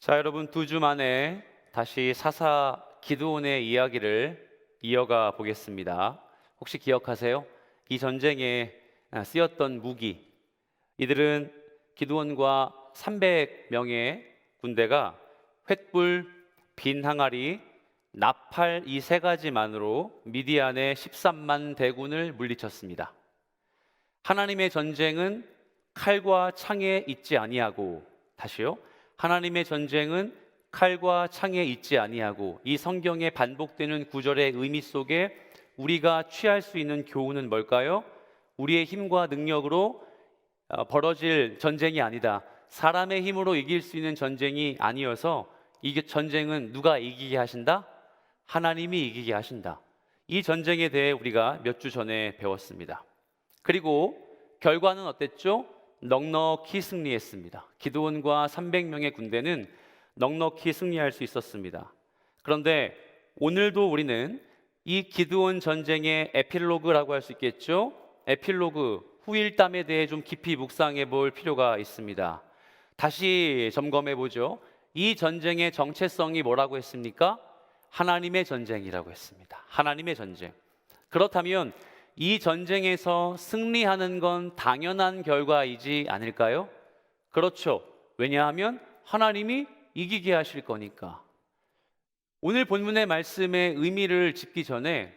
자, 여러분, 두 주 만에 다시 사사 기드온의 이야기를 이어가 보겠습니다. 혹시 기억하세요? 이 전쟁에 쓰였던 무기, 이들은 기드온과 300명의 군대가 횃불, 빈 항아리, 나팔 이 세 가지만으로 미디안의 13만 대군을 물리쳤습니다. 하나님의 전쟁은 칼과 창에 있지 아니하고, 다시요, 하나님의 전쟁은 칼과 창에 있지 아니하고, 이 성경에 반복되는 구절의 의미 속에 우리가 취할 수 있는 교훈은 뭘까요? 우리의 힘과 능력으로 벌어질 전쟁이 아니다. 사람의 힘으로 이길 수 있는 전쟁이 아니어서 이게 전쟁은 누가 이기게 하신다? 하나님이 이기게 하신다. 이 전쟁에 대해 우리가 몇 주 전에 배웠습니다. 그리고 결과는 어땠죠? 넉넉히 승리했습니다. 기드온과 300명의 군대는 넉넉히 승리할 수 있었습니다. 그런데 오늘도 우리는 이 기드온 전쟁의 에필로그라고 할 수 있겠죠? 에필로그, 후일담에 대해 좀 깊이 묵상해 볼 필요가 있습니다. 다시 점검해 보죠. 이 전쟁의 정체성이 뭐라고 했습니까? 하나님의 전쟁이라고 했습니다. 하나님의 전쟁. 그렇다면 이 전쟁에서 승리하는 건 당연한 결과이지 않을까요? 그렇죠. 왜냐하면 하나님이 이기게 하실 거니까. 오늘 본문의 말씀의 의미를 짚기 전에,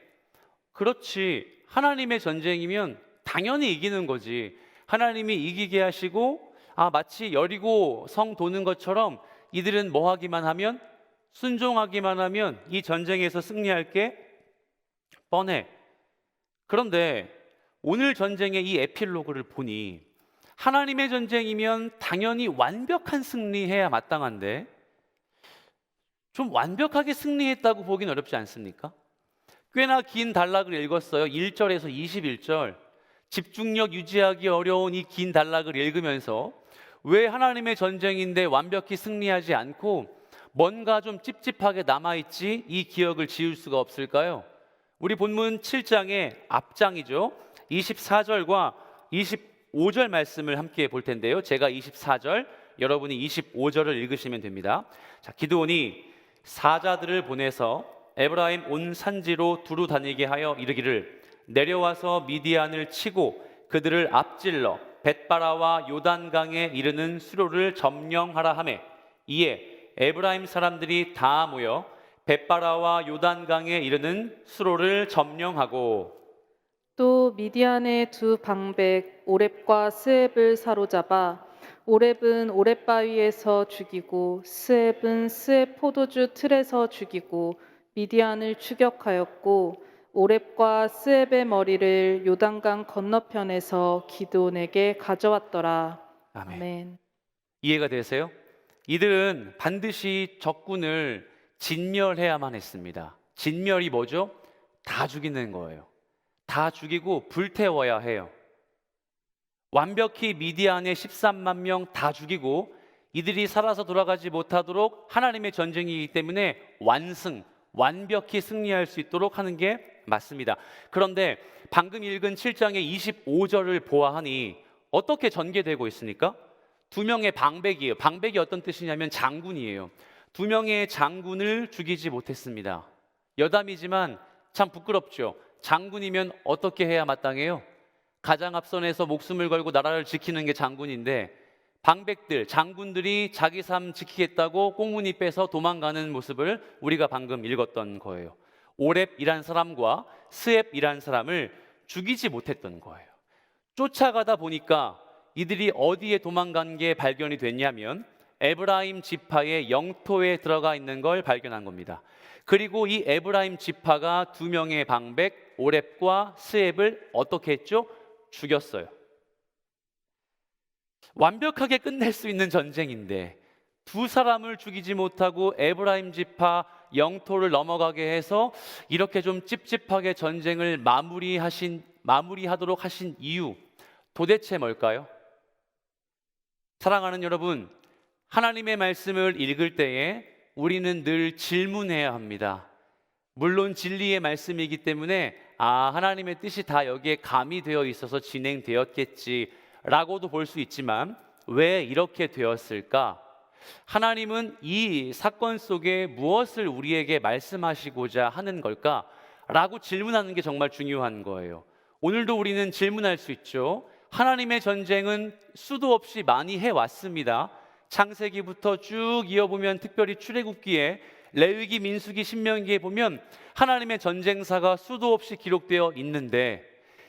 그렇지, 하나님의 전쟁이면 당연히 이기는 거지. 하나님이 이기게 하시고, 마치 여리고 성 도는 것처럼 이들은 뭐 하기만 하면, 순종하기만 하면 이 전쟁에서 승리할 게 뻔해. 그런데 오늘 전쟁의 이 에필로그를 보니 하나님의 전쟁이면 당연히 완벽한 승리해야 마땅한데 좀 완벽하게 승리했다고 보긴 어렵지 않습니까? 꽤나 긴 단락을 읽었어요. 1절에서 21절. 집중력 유지하기 어려운 이 긴 단락을 읽으면서 왜 하나님의 전쟁인데 완벽히 승리하지 않고 뭔가 좀 찝찝하게 남아있지, 이 기억을 지울 수가 없을까요? 우리 본문 7장의 앞장이죠. 24절과 25절 말씀을 함께 볼 텐데요. 제가 24절, 여러분이 25절을 읽으시면 됩니다. 자, 기드온이 사자들을 보내서 에브라임 온 산지로 두루 다니게 하여 이르기를, 내려와서 미디안을 치고 그들을 앞질러 벳바라와 요단강에 이르는 수로를 점령하라 하매, 이에 에브라임 사람들이 다 모여 벳바라와 요단강에 이르는 수로를 점령하고, 또 미디안의 두 방백 오렙과 스앱을 사로잡아 오렙은 오렙 바위에서 죽이고 스앱은 스앱 포도주 틀에서 죽이고 미디안을 추격하였고, 오렙과 스앱의 머리를 요단강 건너편에서 기드온에게 가져왔더라. 아멘. 아멘. 이해가 되세요? 이들은 반드시 적군을 진멸해야만 했습니다. 진멸이 뭐죠? 다 죽이는 거예요. 다 죽이고 불태워야 해요. 완벽히 미디안의 13만 명 다 죽이고 이들이 살아서 돌아가지 못하도록 하나님의 전쟁이기 때문에 완벽히 승리할 수 있도록 하는 게 맞습니다. 그런데 방금 읽은 7장의 25절을 보아하니 어떻게 전개되고 있습니까? 두 명의 방백이에요. 방백이 어떤 뜻이냐면 장군이에요. 두 명의 장군을 죽이지 못했습니다. 여담이지만 참 부끄럽죠. 장군이면 어떻게 해야 마땅해요? 가장 앞선에서 목숨을 걸고 나라를 지키는 게 장군인데, 방백들, 장군들이 자기 삶 지키겠다고 꽁무니 빼서 도망가는 모습을 우리가 방금 읽었던 거예요. 오렙이란 사람과 스앱이란 사람을 죽이지 못했던 거예요. 쫓아가다 보니까 이들이 어디에 도망간 게 발견이 됐냐면 에브라임 지파의 영토에 들어가 있는 걸 발견한 겁니다. 그리고 이 에브라임 지파가 두 명의 방백 오렙과 스앱을 어떻게 했죠? 죽였어요. 완벽하게 끝낼 수 있는 전쟁인데 두 사람을 죽이지 못하고 에브라임 지파 영토를 넘어가게 해서 이렇게 좀 찝찝하게 전쟁을 마무리하도록 하신 이유, 도대체 뭘까요? 사랑하는 여러분, 하나님의 말씀을 읽을 때에 우리는 늘 질문해야 합니다. 물론 진리의 말씀이기 때문에 하나님의 뜻이 다 여기에 가미되어 있어서 진행되었겠지라고도 볼 수 있지만 왜 이렇게 되었을까? 하나님은 이 사건 속에 무엇을 우리에게 말씀하시고자 하는 걸까? 라고 질문하는 게 정말 중요한 거예요. 오늘도 우리는 질문할 수 있죠. 하나님의 전쟁은 수도 없이 많이 해왔습니다. 창세기부터 쭉 이어보면, 특별히 출애굽기에, 레위기, 민수기, 신명기에 보면 하나님의 전쟁사가 수도 없이 기록되어 있는데,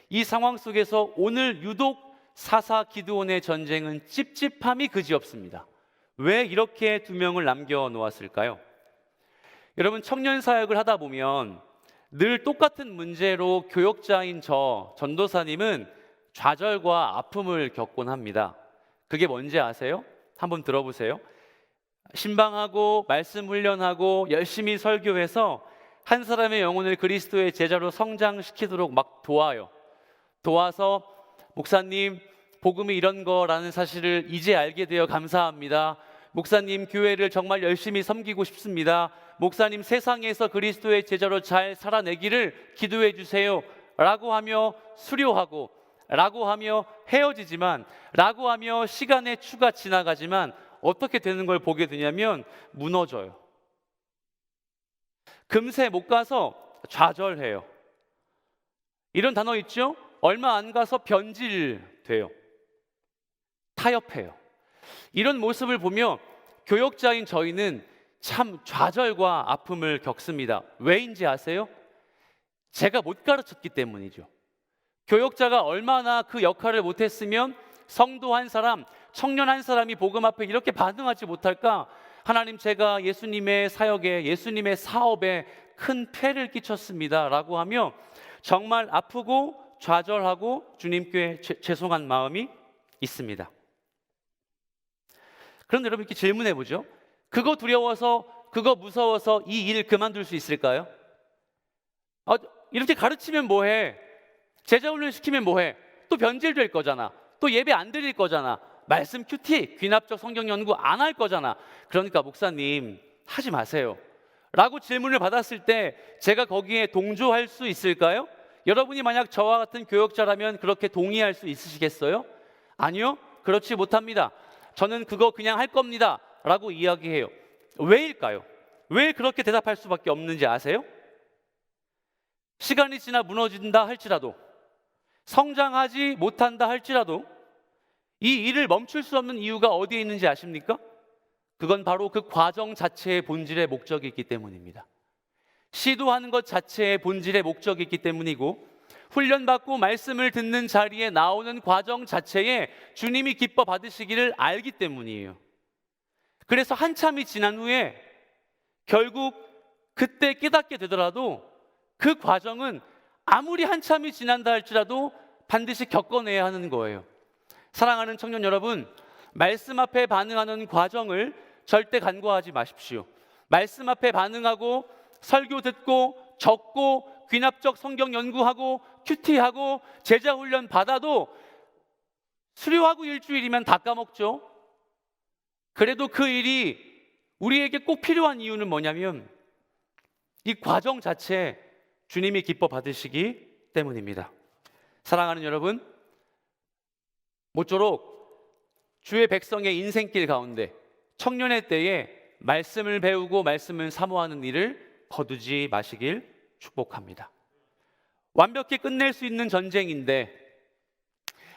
이 상황 속에서 오늘 유독 사사 기드온의 전쟁은 찝찝함이 그지없습니다. 왜 이렇게 두 명을 남겨놓았을까요? 여러분, 청년 사역을 하다 보면 늘 똑같은 문제로 교역자인 저 전도사님은 좌절과 아픔을 겪곤 합니다. 그게 뭔지 아세요? 한번 들어보세요. 신방하고 말씀 훈련하고 열심히 설교해서 한 사람의 영혼을 그리스도의 제자로 성장시키도록 막 도와서 목사님, 복음이 이런 거라는 사실을 이제 알게 되어 감사합니다. 목사님, 교회를 정말 열심히 섬기고 싶습니다. 목사님, 세상에서 그리스도의 제자로 잘 살아내기를 기도해 주세요. 라고 하며 수료하고, 라고 하며 헤어지지만, 라고 하며 시간의 추가 지나가지만 어떻게 되는 걸 보게 되냐면 무너져요. 금세 못 가서 좌절해요. 이런 단어 있죠? 얼마 안 가서 변질돼요. 타협해요. 이런 모습을 보며 교역자인 저희는 참 좌절과 아픔을 겪습니다. 왜인지 아세요? 제가 못 가르쳤기 때문이죠. 교역자가 얼마나 그 역할을 못했으면 성도 한 사람, 청년 한 사람이 복음 앞에 이렇게 반응하지 못할까? 하나님, 제가 예수님의 사역에, 예수님의 사업에 큰 폐를 끼쳤습니다 라고 하며 정말 아프고 좌절하고 주님께 죄송한 마음이 있습니다. 그런데 여러분, 이렇게 질문해 보죠. 그거 두려워서, 그거 무서워서 이 일 그만둘 수 있을까요? 이렇게 가르치면 뭐해? 제자 훈련 시키면 뭐해? 또 변질될 거잖아. 또 예배 안 드릴 거잖아. 말씀 큐티, 귀납적 성경 연구 안 할 거잖아. 그러니까 목사님, 하지 마세요 라고 질문을 받았을 때 제가 거기에 동조할 수 있을까요? 여러분이 만약 저와 같은 교역자라면 그렇게 동의할 수 있으시겠어요? 아니요, 그렇지 못합니다. 저는 그거 그냥 할 겁니다 라고 이야기해요. 왜일까요? 왜 그렇게 대답할 수밖에 없는지 아세요? 시간이 지나 무너진다 할지라도, 성장하지 못한다 할지라도 이 일을 멈출 수 없는 이유가 어디에 있는지 아십니까? 그건 바로 그 과정 자체의 본질의 목적이 있기 때문입니다. 시도하는 것 자체의 본질의 목적이 있기 때문이고, 훈련받고 말씀을 듣는 자리에 나오는 과정 자체에 주님이 기뻐 받으시기를 알기 때문이에요. 그래서 한참이 지난 후에 결국 그때 깨닫게 되더라도 그 과정은 아무리 한참이 지난다 할지라도 반드시 겪어내야 하는 거예요. 사랑하는 청년 여러분, 말씀 앞에 반응하는 과정을 절대 간과하지 마십시오. 말씀 앞에 반응하고 설교 듣고 적고 귀납적 성경 연구하고 큐티하고 제자 훈련 받아도 수료하고 일주일이면 다 까먹죠. 그래도 그 일이 우리에게 꼭 필요한 이유는 뭐냐면 이 과정 자체에 주님이 기뻐 받으시기 때문입니다. 사랑하는 여러분, 모쪼록 주의 백성의 인생길 가운데 청년의 때에 말씀을 배우고 말씀을 사모하는 일을 거두지 마시길 축복합니다. 완벽히 끝낼 수 있는 전쟁인데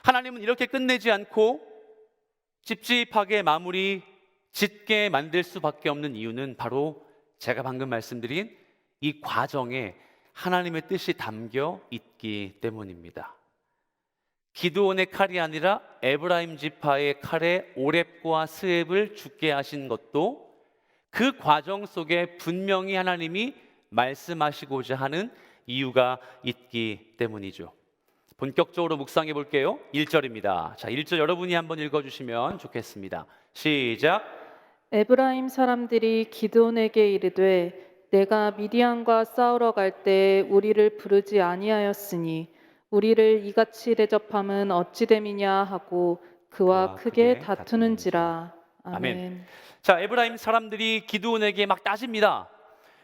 하나님은 이렇게 끝내지 않고 찝찝하게 마무리 짓게 만들 수밖에 없는 이유는 바로 제가 방금 말씀드린 이 과정에 하나님의 뜻이 담겨 있기 때문입니다. 기드온의 칼이 아니라 에브라임 지파의 칼에 오렙과 스앱을 죽게 하신 것도 그 과정 속에 분명히 하나님이 말씀하시고자 하는 이유가 있기 때문이죠. 본격적으로 묵상해 볼게요. 1절입니다. 자, 1절 여러분이 한번 읽어주시면 좋겠습니다. 시작. 에브라임 사람들이 기드온에게 이르되 내가 미디안과 싸우러 갈 때 우리를 부르지 아니하였으니 우리를 이같이 대접함은 어찌 됨이냐 하고 그와 크게 다투는지라. 아멘. 자, 에브라임 사람들이 기드온에게 막 따집니다.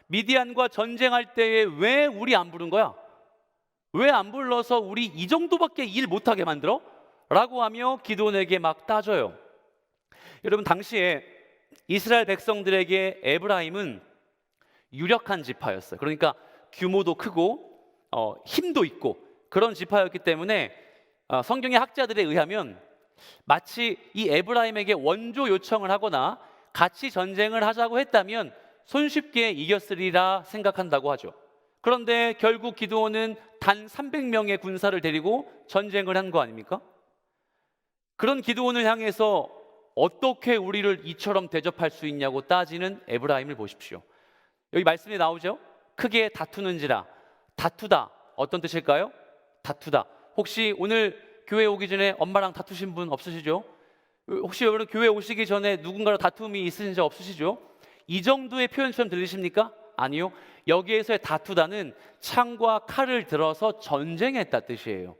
미디안과 전쟁할 때에 왜 우리 안 부른 거야? 왜 안 불러서 우리 이 정도밖에 일 못하게 만들어? 라고 하며 기드온에게 막 따져요. 여러분, 당시에 이스라엘 백성들에게 에브라임은 유력한 지파였어요. 그러니까 규모도 크고 힘도 있고 그런 지파였기 때문에 성경의 학자들에 의하면 마치 이 에브라임에게 원조 요청을 하거나 같이 전쟁을 하자고 했다면 손쉽게 이겼으리라 생각한다고 하죠. 그런데 결국 기드온은 단 300명의 군사를 데리고 전쟁을 한 거 아닙니까? 그런 기드온을 향해서 어떻게 우리를 이처럼 대접할 수 있냐고 따지는 에브라임을 보십시오. 여기 말씀에 나오죠? 크게 다투는지라. 다투다. 어떤 뜻일까요? 다투다. 혹시 오늘 교회 오기 전에 엄마랑 다투신 분 없으시죠? 혹시 여러분 교회 오시기 전에 누군가랑 다툼이 있으신 적 없으시죠? 이 정도의 표현처럼 들리십니까? 아니요. 여기에서의 다투다는 창과 칼을 들어서 전쟁했다 뜻이에요.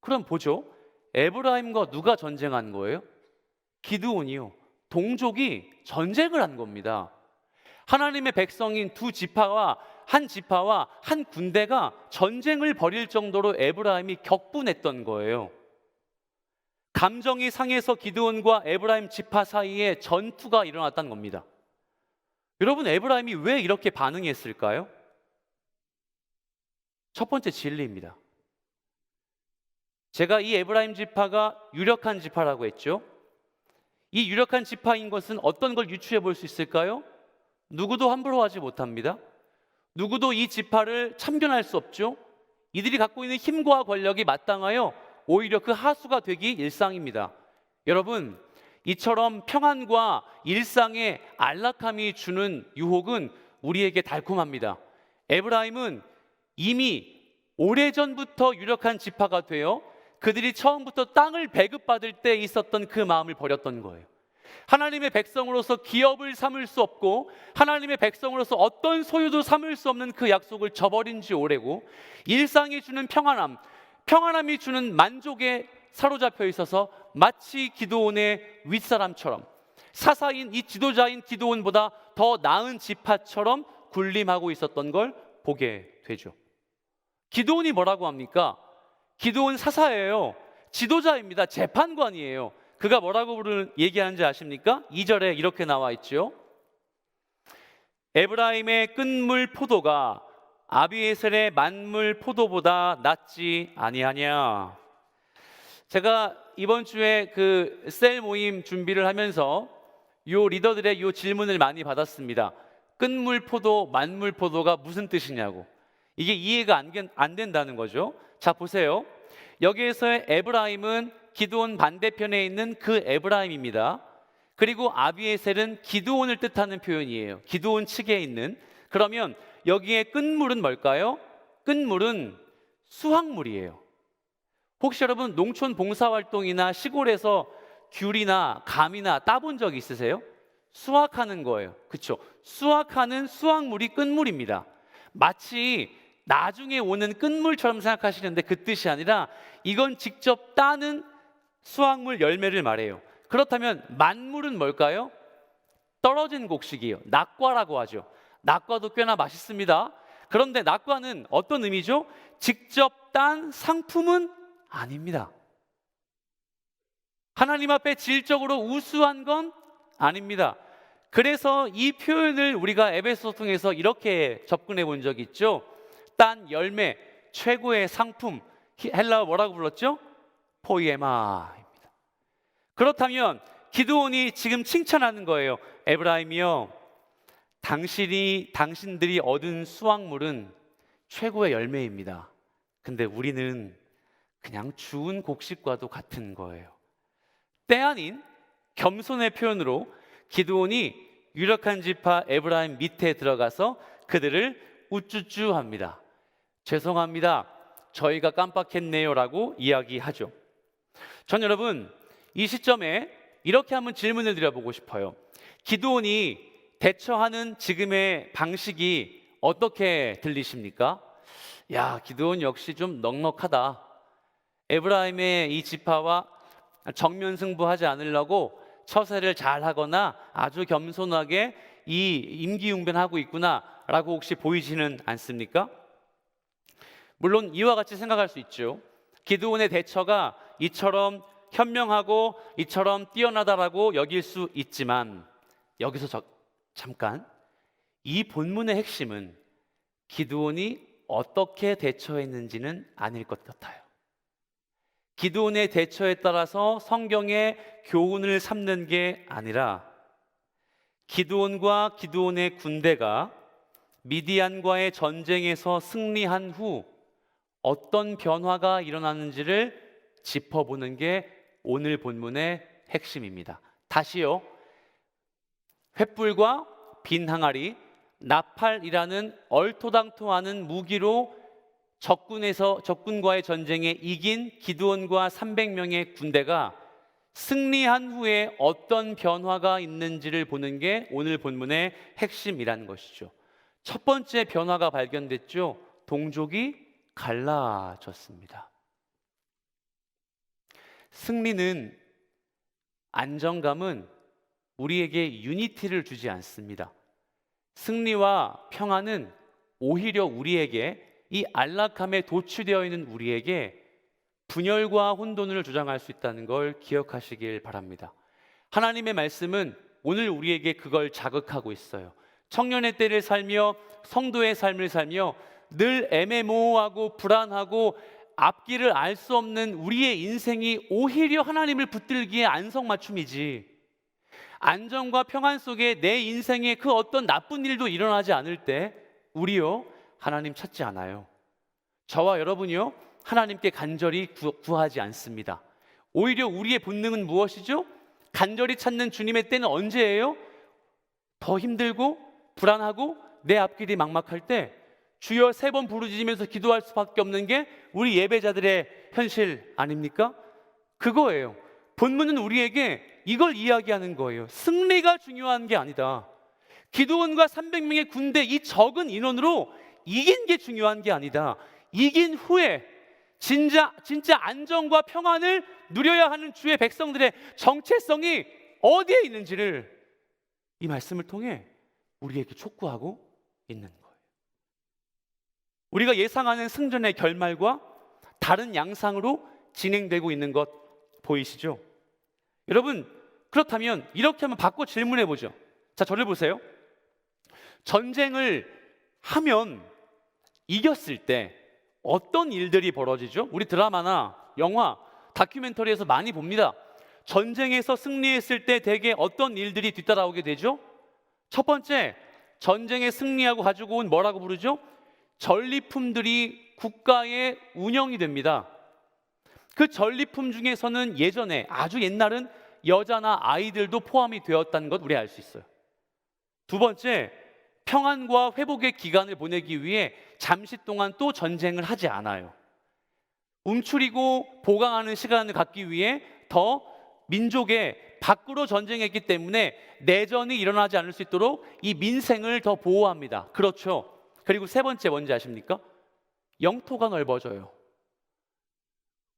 그럼 보죠. 에브라임과 누가 전쟁한 거예요? 기드온이요. 동족이 전쟁을 한 겁니다. 하나님의 백성인 한 지파와 한 군대가 전쟁을 벌일 정도로 에브라임이 격분했던 거예요. 감정이 상해서 기드온과 에브라임 지파 사이에 전투가 일어났다는 겁니다. 여러분, 에브라임이 왜 이렇게 반응했을까요? 첫 번째 진리입니다. 제가 이 에브라임 지파가 유력한 지파라고 했죠. 이 유력한 지파인 것은 어떤 걸 유추해 볼 수 있을까요? 누구도 함부로 하지 못합니다. 누구도 이 지파를 참견할 수 없죠. 이들이 갖고 있는 힘과 권력이 마땅하여 오히려 그 하수가 되기 일상입니다. 여러분, 이처럼 평안과 일상의 안락함이 주는 유혹은 우리에게 달콤합니다. 에브라임은 이미 오래전부터 유력한 지파가 되어 그들이 처음부터 땅을 배급받을 때 있었던 그 마음을 버렸던 거예요. 하나님의 백성으로서 기업을 삼을 수 없고 하나님의 백성으로서 어떤 소유도 삼을 수 없는 그 약속을 저버린 지 오래고, 일상이 주는 평안함이 주는 만족에 사로잡혀 있어서 마치 기드온의 윗사람처럼, 사사인 이 지도자인 기드온보다 더 나은 지파처럼 군림하고 있었던 걸 보게 되죠. 기드온이 뭐라고 합니까? 기드온 사사예요. 지도자입니다. 재판관이에요. 그가 뭐라고 얘기하는지 아십니까? 2절에 이렇게 나와 있죠. 에브라임의 끝물 포도가 아비에셀의 만물 포도보다 낫지 아니하냐. 제가 이번 주에 그 셀 모임 준비를 하면서 요 리더들의 요 질문을 많이 받았습니다. 끝물 포도, 만물 포도가 무슨 뜻이냐고. 이게 이해가 안 된다는 거죠. 자, 보세요. 여기에서의 에브라임은 기드온 반대편에 있는 그 에브라임입니다. 그리고 아비에셀은 기드온을 뜻하는 표현이에요. 기드온 측에 있는. 그러면 여기에 끝물은 뭘까요? 끝물은 수확물이에요. 혹시 여러분 농촌 봉사활동이나 시골에서 귤이나 감이나 따본 적 있으세요? 수확하는 거예요. 그렇죠? 수확하는 수확물이 끝물입니다. 마치 나중에 오는 끝물처럼 생각하시는데 그 뜻이 아니라 이건 직접 따는 수확물 열매를 말해요. 그렇다면 만물은 뭘까요? 떨어진 곡식이에요. 낙과라고 하죠. 낙과도 꽤나 맛있습니다. 그런데 낙과는 어떤 의미죠? 직접 딴 상품은 아닙니다. 하나님 앞에 질적으로 우수한 건 아닙니다. 그래서 이 표현을 우리가 에베소서 통해서 이렇게 접근해 본 적이 있죠. 딴 열매, 최고의 상품, 헬라어 뭐라고 불렀죠? 포이에마입니다. 그렇다면 기드온이 지금 칭찬하는 거예요. 에브라임이요, 당신들이 얻은 수확물은 최고의 열매입니다. 근데 우리는 그냥 주운 곡식과도 같은 거예요. 때 아닌 겸손의 표현으로 기드온이 유력한 지파 에브라임 밑에 들어가서 그들을 우쭈쭈합니다. 죄송합니다, 저희가 깜빡했네요 라고 이야기하죠. 전 여러분, 이 시점에 이렇게 한번 질문을 드려보고 싶어요. 기드온이 대처하는 지금의 방식이 어떻게 들리십니까? 야, 기드온 역시 좀 넉넉하다. 에브라임의 이 지파와 정면 승부하지 않으려고 처세를 잘 하거나 아주 겸손하게 이 임기응변하고 있구나 라고 혹시 보이지는 않습니까? 물론 이와 같이 생각할 수 있죠. 기드온의 대처가 이처럼 현명하고 이처럼 뛰어나다라고 여길 수 있지만 여기서 잠깐, 이 본문의 핵심은 기드온이 어떻게 대처했는지는 아닐 것 같아요. 기드온의 대처에 따라서 성경의 교훈을 삼는 게 아니라 기드온과 기드온의 군대가 미디안과의 전쟁에서 승리한 후 어떤 변화가 일어나는지를 짚어보는 게 오늘 본문의 핵심입니다. 다시요. 횃불과 빈 항아리, 나팔이라는 얼토당토하는 무기로 적군과의 전쟁에 이긴 기드온과 300명의 군대가 승리한 후에 어떤 변화가 있는지를 보는 게 오늘 본문의 핵심이라는 것이죠. 첫 번째 변화가 발견됐죠. 동족이 갈라졌습니다. 승리는, 안정감은 우리에게 유니티를 주지 않습니다. 승리와 평안은 오히려 우리에게, 이 안락함에 도취되어 있는 우리에게 분열과 혼돈을 조장할 수 있다는 걸 기억하시길 바랍니다. 하나님의 말씀은 오늘 우리에게 그걸 자극하고 있어요. 청년의 때를 살며 성도의 삶을 살며 늘 애매모호하고 불안하고 앞길을 알 수 없는 우리의 인생이 오히려 하나님을 붙들기에 안성맞춤이지, 안정과 평안 속에 내 인생에 그 어떤 나쁜 일도 일어나지 않을 때 우리요 하나님 찾지 않아요. 저와 여러분이요 하나님께 간절히 구하지 않습니다. 오히려 우리의 본능은 무엇이죠? 간절히 찾는 주님의 때는 언제예요? 더 힘들고 불안하고 내 앞길이 막막할 때 주여 3번 부르짖으면서 기도할 수밖에 없는 게 우리 예배자들의 현실 아닙니까? 그거예요. 본문은 우리에게 이걸 이야기하는 거예요. 승리가 중요한 게 아니다. 기드온과 300명의 군대, 이 적은 인원으로 이긴 게 중요한 게 아니다. 이긴 후에 진짜 안정과 평안을 누려야 하는 주의 백성들의 정체성이 어디에 있는지를 이 말씀을 통해 우리에게 촉구하고 있는 거예요. 우리가 예상하는 승전의 결말과 다른 양상으로 진행되고 있는 것 보이시죠? 여러분, 그렇다면 이렇게 한번 바꿔 질문해 보죠. 자, 저를 보세요. 전쟁을 하면 이겼을 때 어떤 일들이 벌어지죠? 우리 드라마나 영화, 다큐멘터리에서 많이 봅니다. 전쟁에서 승리했을 때 대개 어떤 일들이 뒤따라오게 되죠? 첫 번째, 전쟁에 승리하고 가지고 온 뭐라고 부르죠? 전리품들이 국가의 운영이 됩니다. 그 전리품 중에서는 예전에, 아주 옛날은 여자나 아이들도 포함이 되었다는 것 우리 알 수 있어요. 두 번째, 평안과 회복의 기간을 보내기 위해 잠시 동안 또 전쟁을 하지 않아요. 움츠리고 보강하는 시간을 갖기 위해 더 민족의 밖으로 전쟁했기 때문에 내전이 일어나지 않을 수 있도록 이 민생을 더 보호합니다. 그렇죠. 그리고 세 번째 뭔지 아십니까? 영토가 넓어져요.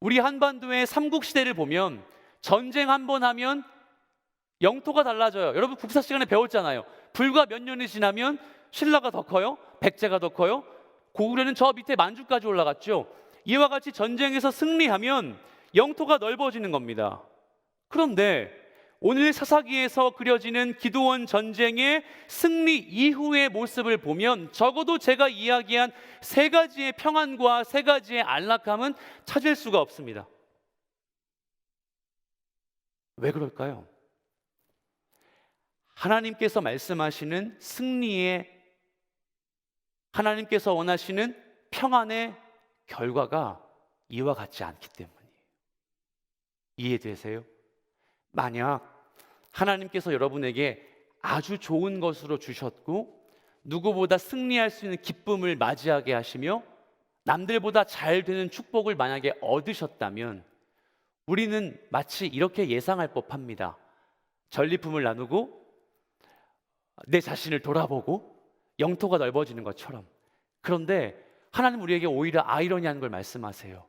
우리 한반도의 삼국시대를 보면 전쟁 한 번 하면 영토가 달라져요. 여러분 국사 시간에 배웠잖아요. 불과 몇 년이 지나면 신라가 더 커요? 백제가 더 커요? 고구려는 저 밑에 만주까지 올라갔죠. 이와 같이 전쟁에서 승리하면 영토가 넓어지는 겁니다. 그런데 오늘 사사기에서 그려지는 기드온 전쟁의 승리 이후의 모습을 보면 적어도 제가 이야기한 3가지의 평안과 3가지의 안락함은 찾을 수가 없습니다. 왜 그럴까요? 하나님께서 말씀하시는 승리의, 하나님께서 원하시는 평안의 결과가 이와 같지 않기 때문이에요. 이해되세요? 만약 하나님께서 여러분에게 아주 좋은 것으로 주셨고 누구보다 승리할 수 있는 기쁨을 맞이하게 하시며 남들보다 잘 되는 축복을 만약에 얻으셨다면 우리는 마치 이렇게 예상할 법합니다. 전리품을 나누고 내 자신을 돌아보고 영토가 넓어지는 것처럼. 그런데 하나님 우리에게 오히려 아이러니한 걸 말씀하세요.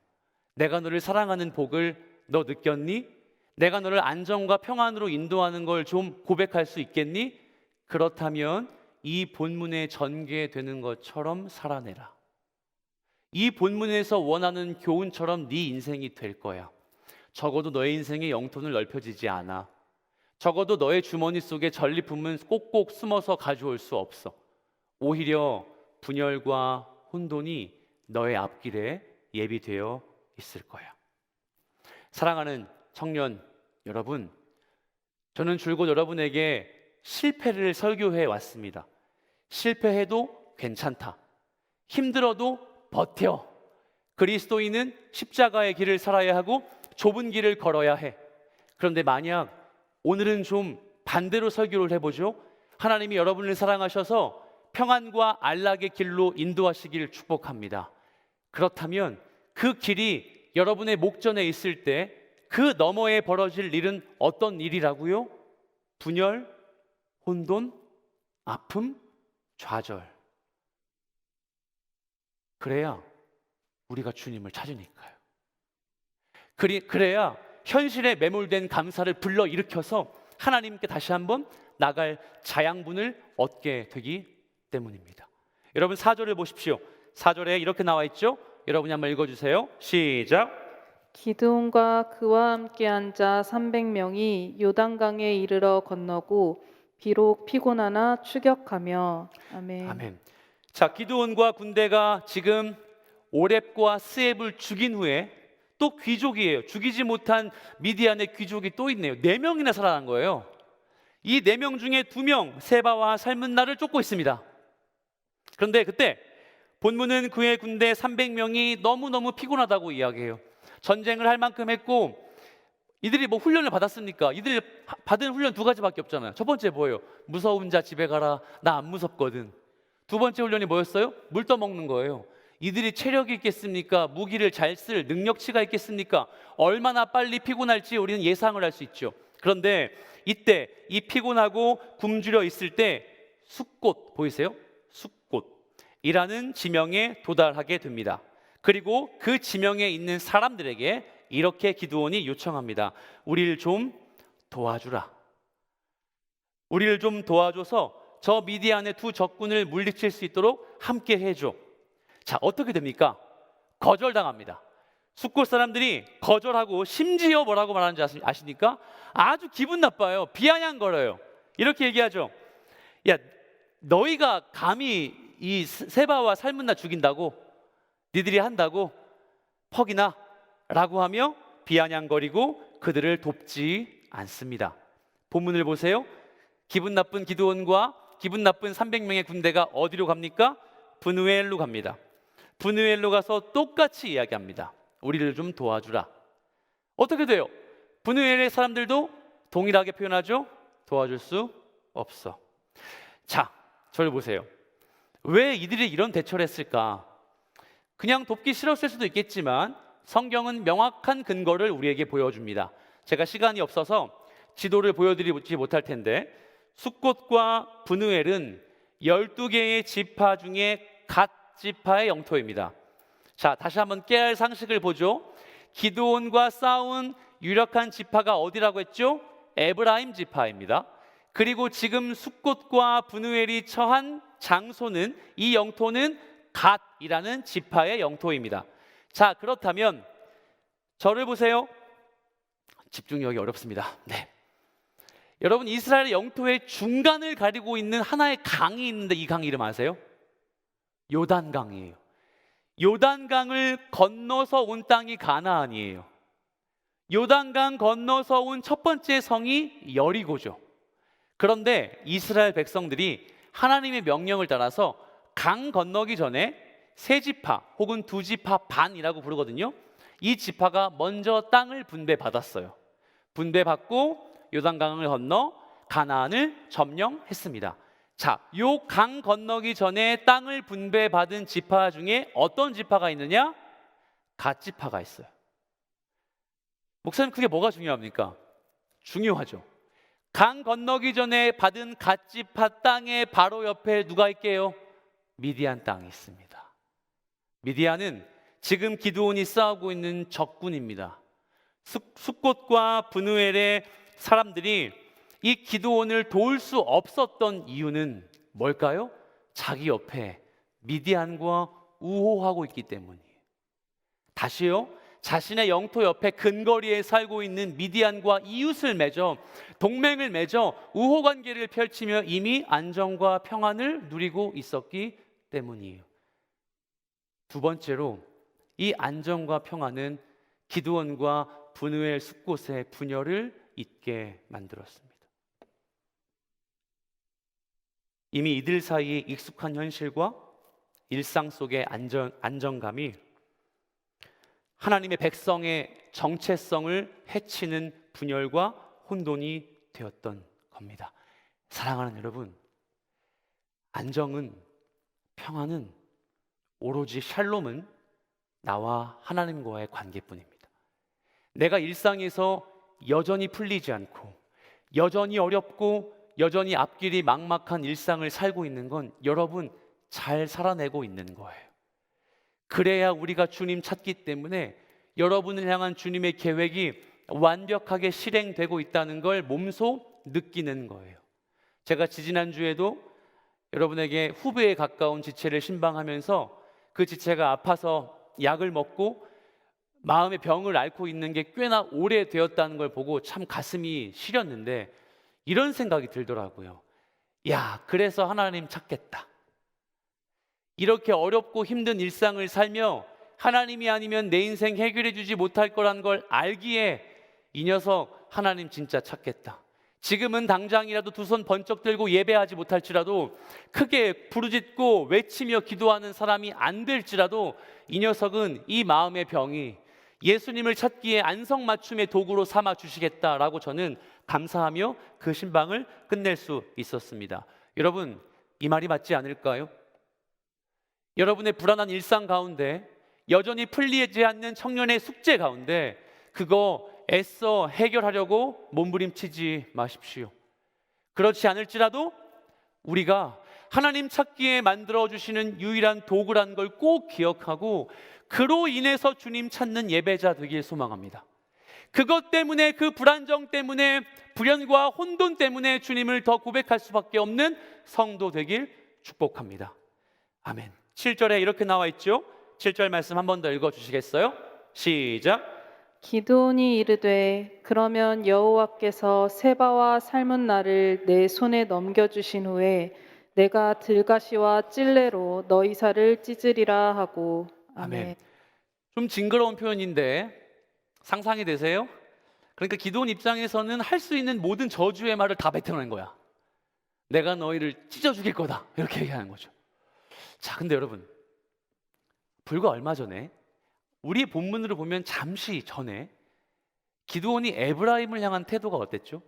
내가 너를 사랑하는 복을 너 느꼈니? 내가 너를 안정과 평안으로 인도하는 걸 좀 고백할 수 있겠니? 그렇다면 이 본문에 전개되는 것처럼 살아내라. 이 본문에서 원하는 교훈처럼 네 인생이 될 거야. 적어도 너의 인생의 영토는 넓혀지지 않아. 적어도 너의 주머니 속에 전리품은 꼭꼭 숨어서 가져올 수 없어. 오히려 분열과 혼돈이 너의 앞길에 예비되어 있을 거야. 사랑하는 청년 여러분, 저는 줄곧 여러분에게 실패를 설교해 왔습니다. 실패해도 괜찮다. 힘들어도 버텨. 그리스도인은 십자가의 길을 살아야 하고 좁은 길을 걸어야 해. 그런데 만약 오늘은 좀 반대로 설교를 해보죠. 하나님이 여러분을 사랑하셔서 평안과 안락의 길로 인도하시길 축복합니다. 그렇다면 그 길이 여러분의 목전에 있을 때 그 너머에 벌어질 일은 어떤 일이라고요? 분열, 혼돈, 아픔, 좌절. 그래야 우리가 주님을 찾으니까요. 그래야 현실에 매몰된 감사를 불러일으켜서 하나님께 다시 한번 나갈 자양분을 얻게 되기 때문입니다. 여러분 4절을 보십시오. 4절에 이렇게 나와 있죠? 여러분이 한번 읽어주세요. 시작. 기드온과 그와 함께한 자 300명이 요단강에 이르러 건너고 비록 피곤하나 추격하며 아멘. 아멘. 자, 기드온과 군대가 지금 오렙과 스앱을 죽인 후에 또 귀족이에요. 죽이지 못한 미디안의 귀족이 또 있네요. 4명이나 살아난 거예요. 이 4명 중에 2명 세바와 살문나를 쫓고 있습니다. 그런데 그때 본문은 그의 군대 300명이 너무너무 피곤하다고 이야기해요. 전쟁을 할 만큼 했고 이들이 뭐 훈련을 받았습니까? 이들이 받은 훈련 2가지밖에 없잖아요. 첫 번째 뭐예요? 무서운 자 집에 가라. 나 안 무섭거든. 2번째 훈련이 뭐였어요? 물 떠먹는 거예요. 이들이 체력이 있겠습니까? 무기를 잘 쓸 능력치가 있겠습니까? 얼마나 빨리 피곤할지 우리는 예상을 할 수 있죠. 그런데 이때 이 피곤하고 굶주려 있을 때 숫꽃 보이세요? 숫꽃이라는 지명에 도달하게 됩니다. 그리고 그 지명에 있는 사람들에게 이렇게 기드온이 요청합니다. 우리를 좀 도와주라. 우리를 좀 도와줘서 저 미디안의 2 적군을 물리칠 수 있도록 함께 해줘. 자, 어떻게 됩니까? 거절당합니다. 숫곳 사람들이 거절하고 심지어 뭐라고 말하는지 아십니까? 아주 기분 나빠요. 비아냥거려요. 이렇게 얘기하죠. 야, 너희가 감히 이 세바와 살문나 죽인다고? 니들이 한다고? 퍽이나? 라고 하며 비아냥거리고 그들을 돕지 않습니다. 본문을 보세요. 기분 나쁜 기드온과 기분 나쁜 300명의 군대가 어디로 갑니까? 브누엘로 갑니다. 브누엘로 가서 똑같이 이야기합니다. 우리를 좀 도와주라. 어떻게 돼요? 브누엘의 사람들도 동일하게 표현하죠? 도와줄 수 없어. 자, 저를 보세요. 왜 이들이 이런 대처를 했을까? 그냥 돕기 싫었을 수도 있겠지만 성경은 명확한 근거를 우리에게 보여줍니다. 제가 시간이 없어서 지도를 보여드리지 못할 텐데 숫곳과 브누엘은 12개의 지파 중에 갓 지파의 영토입니다. 자, 다시 한번 깨알 상식을 보죠. 기드온과 싸운 유력한 지파가 어디라고 했죠? 에브라임 지파입니다. 그리고 지금 숫곳과 브누엘이 처한 장소는 이 영토는 갓이라는 지파의 영토입니다. 자, 그렇다면 저를 보세요. 집중력이 어렵습니다. 네. 여러분, 이스라엘 영토의 중간을 가리고 있는 하나의 강이 있는데 이 강 이름 아세요? 요단강이에요. 요단강을 건너서 온 땅이 가나안이에요. 요단강 건너서 온 첫 번째 성이 여리고죠. 그런데 이스라엘 백성들이 하나님의 명령을 따라서 강 건너기 전에 3지파 혹은 2지파 반이라고 부르거든요. 이 지파가 먼저 땅을 분배받았어요. 분배받고 요단강을 건너 가나안을 점령했습니다. 자, 요 강 건너기 전에 땅을 분배받은 지파 중에 어떤 지파가 있느냐? 갓 지파가 있어요. 목사님, 그게 뭐가 중요합니까? 중요하죠. 강 건너기 전에 받은 갓 지파 땅의 바로 옆에 누가 있게요? 미디안 땅이 있습니다. 미디안은 지금 기드온이 싸우고 있는 적군입니다. 숫곳과 브누엘의 사람들이 이 기드온을 도울 수 없었던 이유는 뭘까요? 자기 옆에 미디안과 우호하고 있기 때문이에요. 다시요. 자신의 영토 옆에 근거리에 살고 있는 미디안과 이웃을 맺어 동맹을 맺어 우호 관계를 펼치며 이미 안정과 평안을 누리고 있었기 때문이에요. 두 번째로 이 안정과 평안은 기드온과 브누엘 숲곳의 분열을 잇게 만들었습니다. 이미 이들 사이에 익숙한 현실과 일상 속의 안정감이 하나님의 백성의 정체성을 해치는 분열과 혼돈이 되었던 겁니다. 사랑하는 여러분, 안정은, 평안은 오로지 샬롬은 나와 하나님과의 관계뿐입니다. 내가 일상에서 여전히 풀리지 않고 여전히 어렵고 여전히 앞길이 막막한 일상을 살고 있는 건 여러분 잘 살아내고 있는 거예요. 그래야 우리가 주님 찾기 때문에 여러분을 향한 주님의 계획이 완벽하게 실행되고 있다는 걸 몸소 느끼는 거예요. 제가 지지난주에도 여러분에게 후배에 가까운 지체를 신방하면서 그 지체가 아파서 약을 먹고 마음의 병을 앓고 있는 게 꽤나 오래되었다는 걸 보고 참 가슴이 시렸는데 이런 생각이 들더라고요. 야, 그래서 하나님 찾겠다. 이렇게 어렵고 힘든 일상을 살며 하나님이 아니면 내 인생 해결해 주지 못할 거란 걸 알기에 이 녀석 하나님 진짜 찾겠다. 지금은 당장이라도 두 손 번쩍 들고 예배하지 못할지라도 크게 부르짖고 외치며 기도하는 사람이 안 될지라도 이 녀석은 이 마음의 병이 예수님을 찾기에 안성맞춤의 도구로 삼아 주시겠다라고 저는 감사하며 그 신방을 끝낼 수 있었습니다. 여러분, 이 말이 맞지 않을까요? 여러분의 불안한 일상 가운데 여전히 풀리지 않는 청년의 숙제 가운데 그거 애써 해결하려고 몸부림치지 마십시오. 그렇지 않을지라도 우리가 하나님 찾기에 만들어주시는 유일한 도구란 걸 꼭 기억하고 그로 인해서 주님 찾는 예배자 되길 소망합니다. 그것 때문에, 그 불안정 때문에, 불연과 혼돈 때문에 주님을 더 고백할 수밖에 없는 성도 되길 축복합니다. 아멘. 7절에 이렇게 나와 있죠. 7절 말씀 한 번 더 읽어주시겠어요? 시작. 기드온이 이르되 그러면 여호와께서 세바와 삶은 나를 내 손에 넘겨주신 후에 내가 들가시와 찔레로 너희 살을 찢으리라 하고. 아멘. 아멘. 좀 징그러운 표현인데 상상이 되세요? 그러니까 기드온 입장에서는 할 수 있는 모든 저주의 말을 다 뱉어낸 거야. 내가 너희를 찢어 죽일 거다 이렇게 얘기하는 거죠. 자, 근데 여러분, 불과 얼마 전에 우리 본문으로 보면 잠시 전에 기드온이 에브라임을 향한 태도가 어땠죠?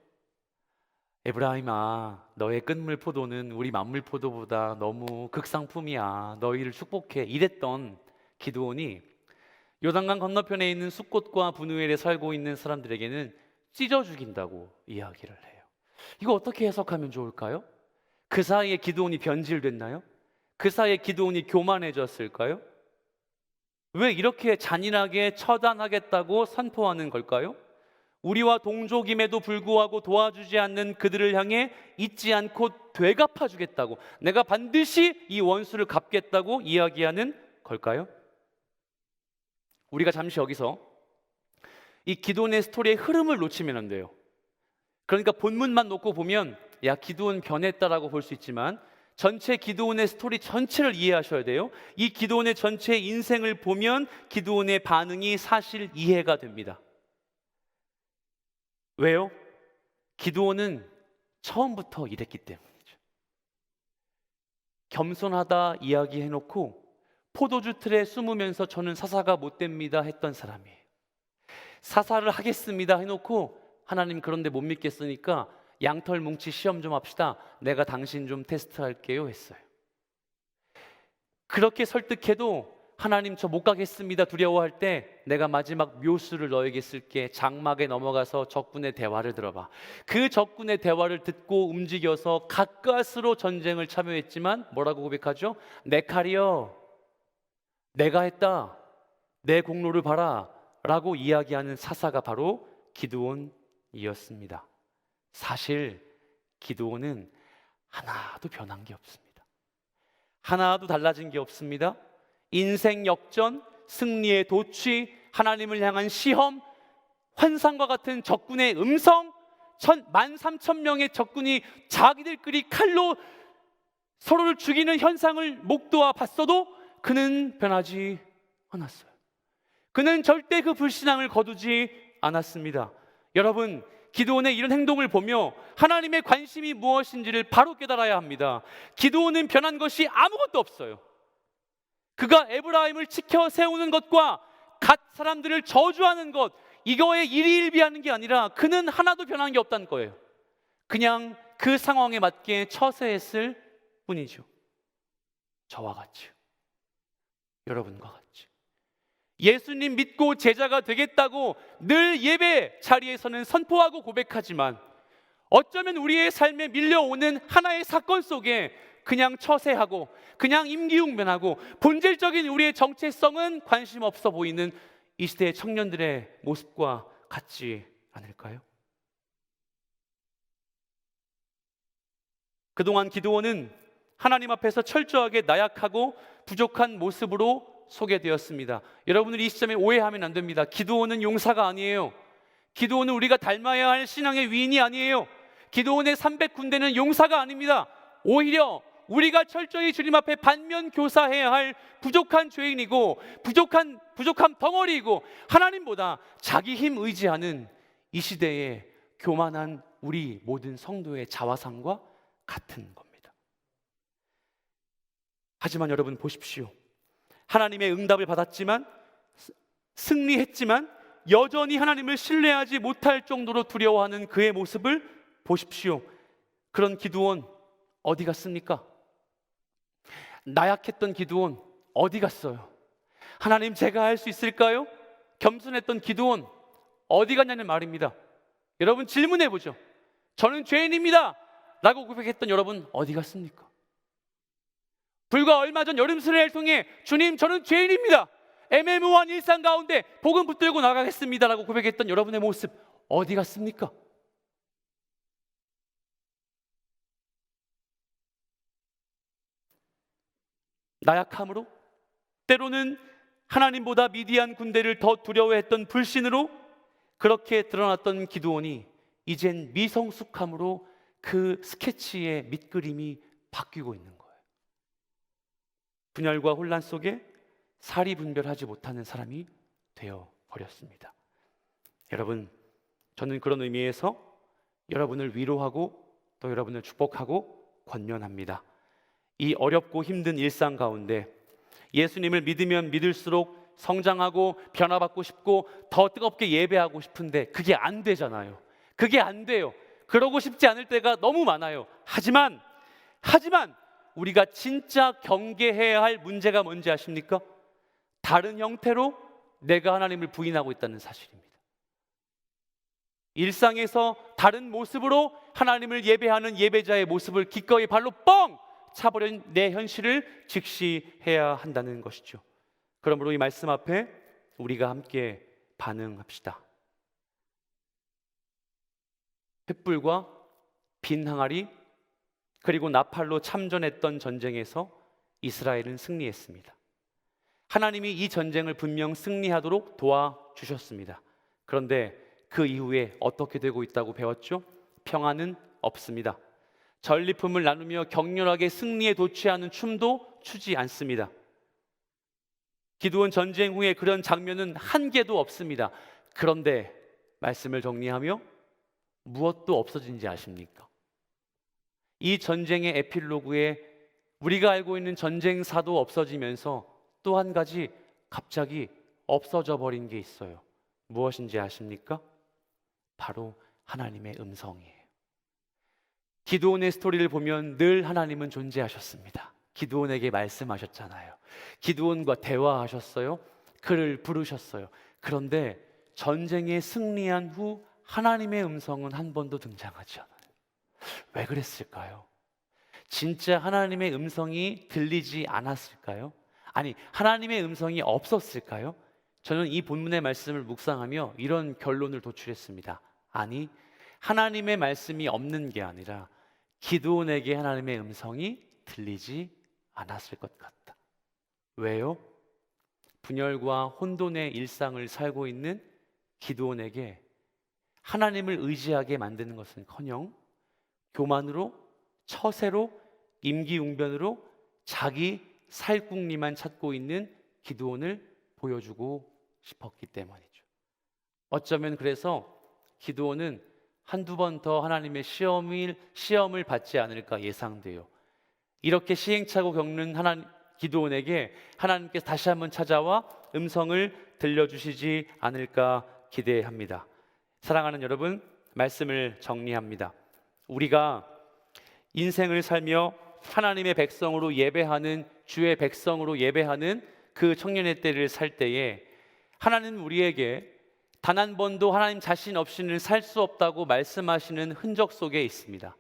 에브라임아, 너의 끈물 포도는 우리 만물 포도보다 너무 극상품이야. 너희를 축복해. 이랬던 기드온이 요단강 건너편에 있는 숫곳과 브누엘에 살고 있는 사람들에게는 찢어 죽인다고 이야기를 해요. 이거 어떻게 해석하면 좋을까요? 그 사이에 기드온이 변질됐나요? 그 사이에 기드온이 교만해졌을까요? 왜 이렇게 잔인하게 처단하겠다고 선포하는 걸까요? 우리와 동족임에도 불구하고 도와주지 않는 그들을 향해 잊지 않고 되갚아 주겠다고, 내가 반드시 이 원수를 갚겠다고 이야기하는 걸까요? 우리가 잠시 여기서 이 기드온의 스토리의 흐름을 놓치면 안 돼요. 그러니까 본문만 놓고 보면 야, 기드온 변했다라고 볼 수 있지만 전체 기드온의 스토리 전체를 이해하셔야 돼요. 이 기드온의 전체 인생을 보면 기드온의 반응이 사실 이해가 됩니다. 왜요? 기드온은 처음부터 이랬기 때문이죠. 겸손하다 이야기해놓고 포도주 틀에 숨으면서 저는 사사가 못 됩니다 했던 사람이에요. 사사를 하겠습니다 해놓고 하나님 그런데 못 믿겠으니까 양털 뭉치 시험 좀 합시다. 내가 당신 좀 테스트할게요 했어요. 그렇게 설득해도 하나님 저 못 가겠습니다 두려워할 때 내가 마지막 묘수를 너에게 쓸게. 장막에 넘어가서 적군의 대화를 들어봐. 그 적군의 대화를 듣고 움직여서 가까스로 전쟁을 참여했지만 뭐라고 고백하죠? 내 칼이여, 내가 했다, 내 공로를 봐라 라고 이야기하는 사사가 바로 기드온이었습니다. 사실 기드온은 하나도 변한 게 없습니다. 하나도 달라진 게 없습니다. 인생 역전, 승리의 도취, 하나님을 향한 시험, 환상과 같은 적군의 음성, 13,000명의 적군이 자기들끼리 칼로 서로를 죽이는 현상을 목도와 봤어도 그는 변하지 않았어요. 그는 절대 그 불신앙을 거두지 않았습니다. 여러분, 기드온의 이런 행동을 보며 하나님의 관심이 무엇인지를 바로 깨달아야 합니다. 기드온은 변한 것이 아무것도 없어요. 그가 에브라임을 지켜 세우는 것과 갓 사람들을 저주하는 것, 이거에 일희일비하는 게 아니라 그는 하나도 변한 게 없다는 거예요. 그냥 그 상황에 맞게 처세했을 뿐이죠. 저와 같이, 여러분과 같이 예수님 믿고 제자가 되겠다고 늘 예배 자리에서는 선포하고 고백하지만 어쩌면 우리의 삶에 밀려오는 하나의 사건 속에 그냥 처세하고 그냥 임기응변하고 본질적인 우리의 정체성은 관심 없어 보이는 이 시대의 청년들의 모습과 같지 않을까요? 그동안 기드온은 하나님 앞에서 철저하게 나약하고 부족한 모습으로 소개되었습니다. 여러분들이 이 시점에 오해하면 안 됩니다. 기드온은 용사가 아니에요. 기드온은 우리가 닮아야 할 신앙의 위인이 아니에요. 기드온의 300군대는 용사가 아닙니다. 오히려 우리가 철저히 주님 앞에 반면교사해야 할 부족한 죄인이고 부족한 덩어리이고 하나님보다 자기 힘 의지하는 이 시대의 교만한 우리 모든 성도의 자화상과 같은 겁니다. 하지만 여러분 보십시오. 하나님의 응답을 받았지만 승리했지만 여전히 하나님을 신뢰하지 못할 정도로 두려워하는 그의 모습을 보십시오. 그런 기드온 어디 갔습니까? 나약했던 기드온 어디 갔어요? 하나님 제가 할 수 있을까요? 겸손했던 기드온 어디 갔냐는 말입니다. 여러분 질문해 보죠. 저는 죄인입니다 라고 고백했던 여러분 어디 갔습니까? 불과 얼마 전 여름 수련회를 통해 주님 저는 죄인입니다, 애매모호한 일상 가운데 복음 붙들고 나가겠습니다 라고 고백했던 여러분의 모습 어디 갔습니까? 나약함으로, 때로는 하나님보다 미디안 군대를 더 두려워했던 불신으로 그렇게 드러났던 기드온이 이젠 미성숙함으로 그 스케치의 밑그림이 바뀌고 있는 거예요. 분열과 혼란 속에 사리 분별하지 못하는 사람이 되어 버렸습니다. 여러분, 저는 그런 의미에서 여러분을 위로하고 또 여러분을 축복하고 권면합니다. 이 어렵고 힘든 일상 가운데 예수님을 믿으면 믿을수록 성장하고 변화받고 싶고 더 뜨겁게 예배하고 싶은데 그게 안 되잖아요. 그게 안 돼요. 그러고 싶지 않을 때가 너무 많아요. 하지만 우리가 진짜 경계해야 할 문제가 뭔지 아십니까? 다른 형태로 내가 하나님을 부인하고 있다는 사실입니다. 일상에서 다른 모습으로 하나님을 예배하는 예배자의 모습을 기꺼이 발로 뻥 차버린 내 현실을 직시해야 한다는 것이죠. 그러므로 이 말씀 앞에 우리가 함께 반응합시다. 횃불과 빈 항아리 그리고 나팔로 참전했던 전쟁에서 이스라엘은 승리했습니다. 하나님이 이 전쟁을 분명 승리하도록 도와주셨습니다. 그런데 그 이후에 어떻게 되고 있다고 배웠죠? 평안은 없습니다. 전리품을 나누며 격렬하게 승리에 도취하는 춤도 추지 않습니다. 기드온 전쟁 후에 그런 장면은 한 개도 없습니다. 그런데 말씀을 정리하며 무엇도 없어진지 아십니까? 이 전쟁의 에필로그에 우리가 알고 있는 전쟁사도 없어지면서 또 한 가지 갑자기 없어져 버린 게 있어요. 무엇인지 아십니까? 바로 하나님의 음성이에요. 기드온의 스토리를 보면 늘 하나님은 존재하셨습니다. 기드온에게 말씀하셨잖아요. 기드온과 대화하셨어요. 그를 부르셨어요. 그런데 전쟁에 승리한 후 하나님의 음성은 한 번도 등장하지 않아요. 왜 그랬을까요? 진짜 하나님의 음성이 들리지 않았을까요? 아니, 하나님의 음성이 없었을까요? 저는 이 본문의 말씀을 묵상하며 이런 결론을 도출했습니다. 아니, 하나님의 말씀이 없는 게 아니라 기드온에게 하나님의 음성이 들리지 않았을 것 같다. 왜요? 분열과 혼돈의 일상을 살고 있는 기드온에게 하나님을 의지하게 만드는 것은커녕 교만으로, 처세로, 임기응변으로 자기 살궁리만 찾고 있는 기드온을 보여주고 싶었기 때문이죠. 어쩌면 그래서 기드온은 한두 번 더 하나님의 시험을 받지 않을까 예상돼요. 이렇게 시행착오 겪는 기드온에게 하나님께서 다시 한번 찾아와 음성을 들려주시지 않을까 기대합니다. 사랑하는 여러분, 말씀을 정리합니다. 우리가 인생을 살며 하나님의 백성으로 예배하는, 주의 백성으로 예배하는 그 청년의 때를 살 때에 하나님은 우리에게 단 한 번도 하나님 자신 없이는 살 수 없다고 말씀하시는 흔적 속에 있습니다.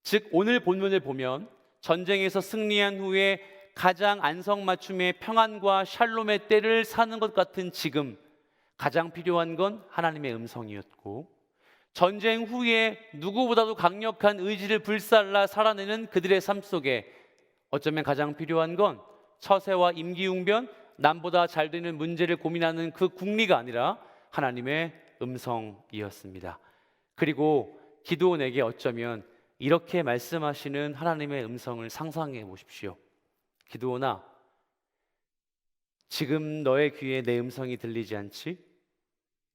즉 오늘 본문을 보면 전쟁에서 승리한 후에 가장 안성맞춤의 평안과 샬롬의 때를 사는 것 같은 지금, 가장 필요한 건 하나님의 음성이었고, 전쟁 후에 누구보다도 강력한 의지를 불살라 살아내는 그들의 삶 속에 어쩌면 가장 필요한 건 처세와 임기응변, 남보다 잘 되는 문제를 고민하는 그 궁리가 아니라 하나님의 음성이었습니다. 그리고 기드온에게 어쩌면 이렇게 말씀하시는 하나님의 음성을 상상해 보십시오. 기드온아, 지금 너의 귀에 내 음성이 들리지 않지?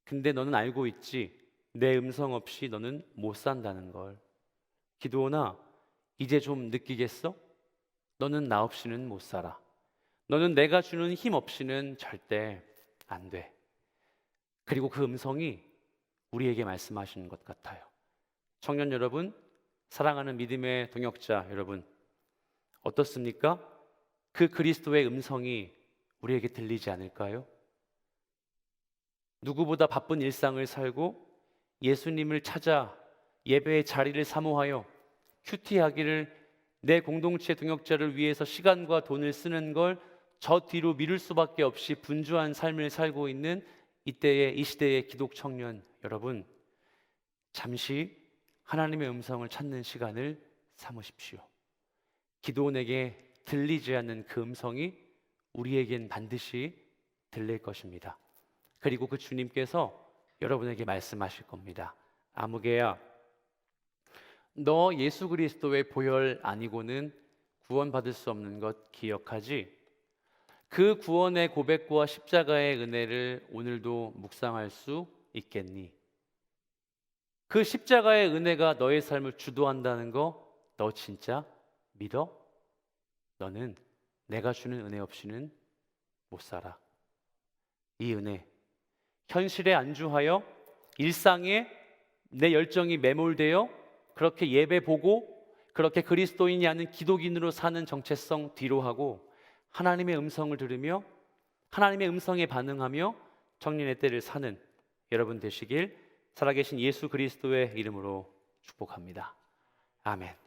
근데 너는 알고 있지? 내 음성 없이 너는 못 산다는 걸. 기드온아, 이제 좀 느끼겠어? 너는 나 없이는 못 살아. 너는 내가 주는 힘 없이는 절대 안 돼. 그리고 그 음성이 우리에게 말씀하시는 것 같아요. 청년 여러분, 사랑하는 믿음의 동역자 여러분, 어떻습니까? 그 그리스도의 음성이 우리에게 들리지 않을까요? 누구보다 바쁜 일상을 살고 예수님을 찾아 예배의 자리를 사모하여 큐티하기를, 내 공동체 동역자를 위해서 시간과 돈을 쓰는 걸 저 뒤로 미룰 수밖에 없이 분주한 삶을 살고 있는 이 시대의 기독 청년 여러분, 잠시 하나님의 음성을 찾는 시간을 삼으십시오. 기드온에게 들리지 않는 그 음성이 우리에겐 반드시 들릴 것입니다. 그리고 그 주님께서 여러분에게 말씀하실 겁니다. 아무개야, 너 예수 그리스도의 보혈 아니고는 구원받을 수 없는 것 기억하지? 그 구원의 고백과 십자가의 은혜를 오늘도 묵상할 수 있겠니? 그 십자가의 은혜가 너의 삶을 주도한다는 거 너 진짜 믿어? 너는 내가 주는 은혜 없이는 못 살아. 이 은혜, 현실에 안주하여 일상에 내 열정이 매몰되어 그렇게 예배 보고 그렇게 그리스도인이 아닌 기독인으로 사는 정체성 뒤로 하고 하나님의 음성을 들으며 하나님의 음성에 반응하며 청년의 때를 사는 여러분 되시길 살아계신 예수 그리스도의 이름으로 축복합니다. 아멘.